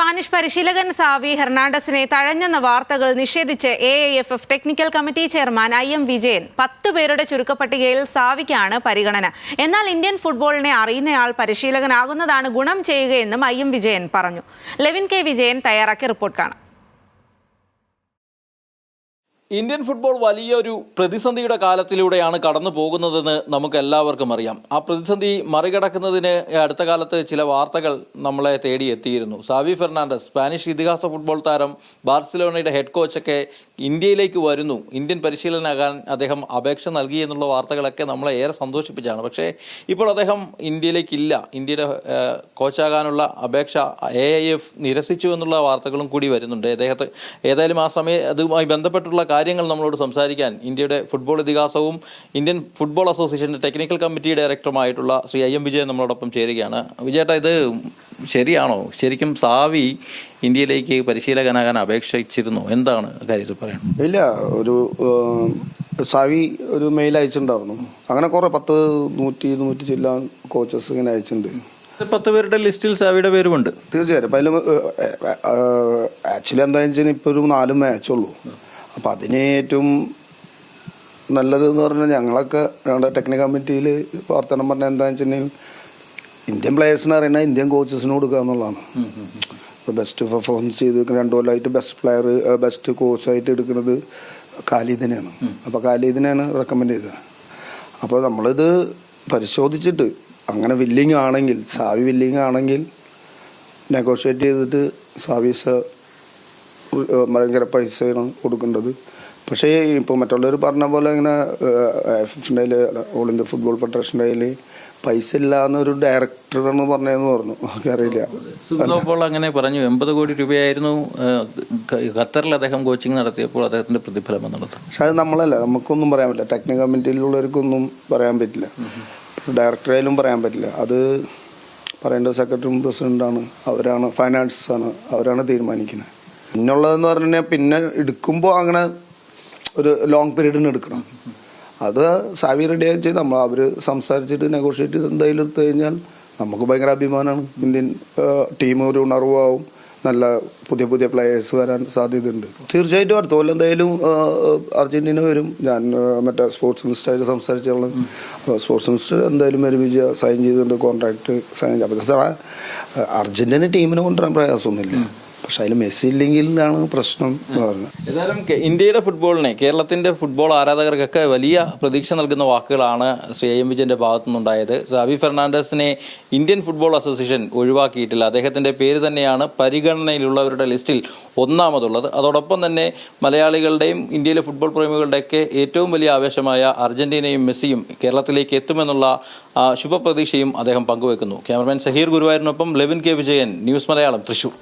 Spanish പരിശീലകൻ Xavi ഹെർണാണ്ടസിനെ തഴഞ്ഞെന്ന വാർത്തകൾ നിഷേധിച്ച് AIFF technical committee chairman IM Vijayan 10 പേരുടെ ചുരുക്കപ്പട്ടികയിൽ സാവിക്കാണ് പരിഗണന. എന്നാൽ ഇന്ത്യൻ ഫുട്ബോളിനെ അറിയുന്നയാൾ പരിശീലകനാകുന്നതാണ് ഗുണം ചെയ്യുകയെന്നും IM വിജയൻ പറഞ്ഞു. ലെവിൻ കെ വിജയൻ തയ്യാറാക്കിയ റിപ്പോർട്ട് കാണാം. ഇന്ത്യൻ ഫുട്ബോൾ വലിയൊരു പ്രതിസന്ധിയുടെ കാലത്തിലൂടെയാണ് കടന്നു പോകുന്നതെന്ന് നമുക്ക് എല്ലാവർക്കും അറിയാം. ആ പ്രതിസന്ധി മറികടക്കുന്നതിന് അടുത്ത കാലത്ത് ചില വാർത്തകൾ നമ്മളെ തേടിയെത്തിയിരുന്നു. സാവി ഫെർണാണ്ടസ്, സ്പാനിഷ് ഇതിഹാസ ഫുട്ബോൾ താരം, ബാർസിലോണയുടെ ഹെഡ് കോച്ചൊക്കെ ഇന്ത്യയിലേക്ക് വരുന്നു, ഇന്ത്യൻ പരിശീലകനാകാൻ അദ്ദേഹം അപേക്ഷ നൽകി എന്നുള്ള വാർത്തകളൊക്കെ നമ്മളെ ഏറെ സന്തോഷിപ്പിച്ചാണ്. പക്ഷേ ഇപ്പോൾ അദ്ദേഹം ഇന്ത്യയിലേക്കില്ല. ഇന്ത്യയുടെ കോച്ചാകാനുള്ള അപേക്ഷ AIF നിരസിച്ചു എന്നുള്ള വാർത്തകളും കൂടി വരുന്നുണ്ട്. അദ്ദേഹത്തെ ഏതായാലും ആ അതുമായി ബന്ധപ്പെട്ടുള്ള കാര്യങ്ങൾ നമ്മളോട് സംസാരിക്കാൻ ഇന്ത്യയുടെ ഫുട്ബോൾ ഇതിഹാസവും ഇന്ത്യൻ ഫുട്ബോൾ അസോസിയേഷന്റെ ടെക്നിക്കൽ കമ്മിറ്റി ഡയറക്ടറുമായിട്ടുള്ള ശ്രീ IM വിജയൻ നമ്മളോടൊപ്പം ചേരുകയാണ്. വിജയേട്ടാ, ഇത് ശരിയാണോ? ശരിക്കും സാവി ഇന്ത്യയിലേക്ക് പരിശീലകനാകാൻ അപേക്ഷിച്ചിരുന്നു? എന്താണ് കാര്യത്തിൽ പറയുന്നത്? ഇല്ല, ഒരു സാവി ഒരു മെയിൽ അയച്ചിട്ടുണ്ടായിരുന്നു. അങ്ങനെ കുറെ 100 ജില്ലാ കോച്ചസ് ഇങ്ങനെ അയച്ചിട്ടുണ്ട്. 10 പേരുടെ ലിസ്റ്റിൽ സാവിയുടെ പേരുമുണ്ട്. തീർച്ചയായും. അപ്പം അതിൽ ആക്ച്വലി എന്താണെന്ന് വെച്ചാൽ ഇപ്പോൾ ഒരു 4 മാച്ചുള്ളൂ. അപ്പം അതിന് ഏറ്റവും നല്ലതെന്ന് പറഞ്ഞാൽ ഞങ്ങളുടെ ടെക്നിക്കൽ കമ്മിറ്റിയിൽ പ്രവർത്തനം പറഞ്ഞാൽ എന്താണെന്ന് വെച്ചിട്ടുണ്ടെങ്കിൽ ഇന്ത്യൻ പ്ലെയേഴ്സിനെ അറിയണ ഇന്ത്യൻ കോച്ചസിന് കൊടുക്കുക എന്നുള്ളതാണ്. ഇപ്പോൾ ബെസ്റ്റ് പെർഫോമൻസ് ചെയ്ത് 2 കൊല്ലമായിട്ട് ബെസ്റ്റ് പ്ലെയർ, ബെസ്റ്റ് കോച്ചായിട്ട് എടുക്കുന്നത് ഖാലിദിനെയാണ്. അപ്പോൾ ഖാലിദിനെയാണ് റെക്കമെൻഡ് ചെയ്തത്. അപ്പോൾ നമ്മളിത് പരിശോധിച്ചിട്ട് അങ്ങനെ വില്ലിങ് ആണെങ്കിൽ, സാവി വില്ലിങ് ആണെങ്കിൽ നെഗോഷിയേറ്റ് ചെയ്തിട്ട് സാവീസ് ഭയങ്കര പൈസയാണ് കൊടുക്കേണ്ടത്. പക്ഷേ ഇപ്പോൾ മറ്റുള്ളവർ പറഞ്ഞ പോലെ ഇങ്ങനെ AIFFൻ്റെ ഓൾ ഇന്ത്യ ഫുട്ബോൾ ഫെഡറേഷൻ്റെ കയ്യിൽ പൈസ ഇല്ല എന്നൊരു ഡയറക്ടറാണ് പറഞ്ഞതെന്ന് പറഞ്ഞു. അറിയില്ല. അങ്ങനെ പറഞ്ഞു. 80 കോടി രൂപയായിരുന്നു ഖത്തറിൽ അദ്ദേഹം കോച്ചിങ് നടത്തിയപ്പോൾ അദ്ദേഹത്തിന്റെ പ്രതിഫലം എന്നുള്ളത്. പക്ഷെ അത് നമ്മളല്ല, നമുക്കൊന്നും പറയാൻ പറ്റില്ല. ടെക്നിക്കൽ കമ്മിറ്റിയിലുള്ളവർക്കൊന്നും പറയാൻ പറ്റില്ല, ഡയറക്ടറായാലും പറയാൻ പറ്റില്ല. അത് പറയേണ്ടത് സെക്രട്ടറിയും പ്രസിഡന്റാണ്. അവരാണ്, ഫൈനാൻസാണ്, അവരാണ് തീരുമാനിക്കുന്നത്. പിന്നുള്ളതെന്ന് പറഞ്ഞു കഴിഞ്ഞാൽ പിന്നെ എടുക്കുമ്പോൾ അങ്ങനെ ഒരു ലോങ് പീരീഡിന് എടുക്കണം. അത് സാവി റെഡിയായി ചെയ്ത് അവർ സംസാരിച്ചിട്ട് നെഗോഷിയേറ്റ് ചെയ്ത് എന്തായാലും എടുത്തു കഴിഞ്ഞാൽ നമുക്ക് ഭയങ്കര അഭിമാനമാണ്. ഇന്ത്യൻ ടീം ഒരു ഉണർവാവും, നല്ല പുതിയ പ്ലെയേഴ്സ് വരാൻ സാധ്യതയുണ്ട്. തീർച്ചയായിട്ടും അടുത്ത കൊല്ലം എന്തായാലും അർജന്റീന വരും. ഞാൻ മറ്റേ സ്പോർട്സ് മിനിസ്റ്ററായിട്ട് സംസാരിച്ചുള്ള സ്പോർട്സ് മിനിസ്റ്റർ എന്തായാലും ഒരു വിജയ സൈൻ ചെയ്തിട്ടുണ്ട്, കോൺട്രാക്ട് സൈൻ ചെയ്ത്. അർജന്റീന ടീമിനെ കൊണ്ടുവരാൻ പ്രയാസമൊന്നുമില്ല, പക്ഷെ അതിൽ മെസ്സി ഇല്ലെങ്കിലാണ് പ്രശ്നം. ഏതായാലും ഇന്ത്യയുടെ ഫുട്ബോളിനെ, കേരളത്തിന്റെ ഫുട്ബോൾ ആരാധകർക്കൊക്കെ വലിയ പ്രതീക്ഷ നൽകുന്ന വാക്കുകളാണ് ശ്രീ IM വിജയന്റെ ഭാഗത്തു നിന്നുണ്ടായത്. സാവി ഫെർണാണ്ടസിനെ ഇന്ത്യൻ ഫുട്ബോൾ അസോസിയേഷൻ ഒഴിവാക്കിയിട്ടില്ല. അദ്ദേഹത്തിന്റെ പേര് തന്നെയാണ് പരിഗണനയിലുള്ളവരുടെ ലിസ്റ്റിൽ ഒന്നാമതുള്ളത്. അതോടൊപ്പം തന്നെ മലയാളികളുടെയും ഇന്ത്യയിലെ ഫുട്ബോൾ പ്രേമികളുടെയൊക്കെ ഏറ്റവും വലിയ ആവേശമായ അർജന്റീനയും മെസ്സിയും കേരളത്തിലേക്ക് എത്തുമെന്നുള്ള ശുഭപ്രതീക്ഷയും അദ്ദേഹം പങ്കുവെക്കുന്നു. ക്യാമറമാൻ സഹീർ ഗുരുവായൂരിനൊപ്പം ലെവിൻ കെ വിജയൻ, ന്യൂസ് മലയാളം, തൃശൂർ.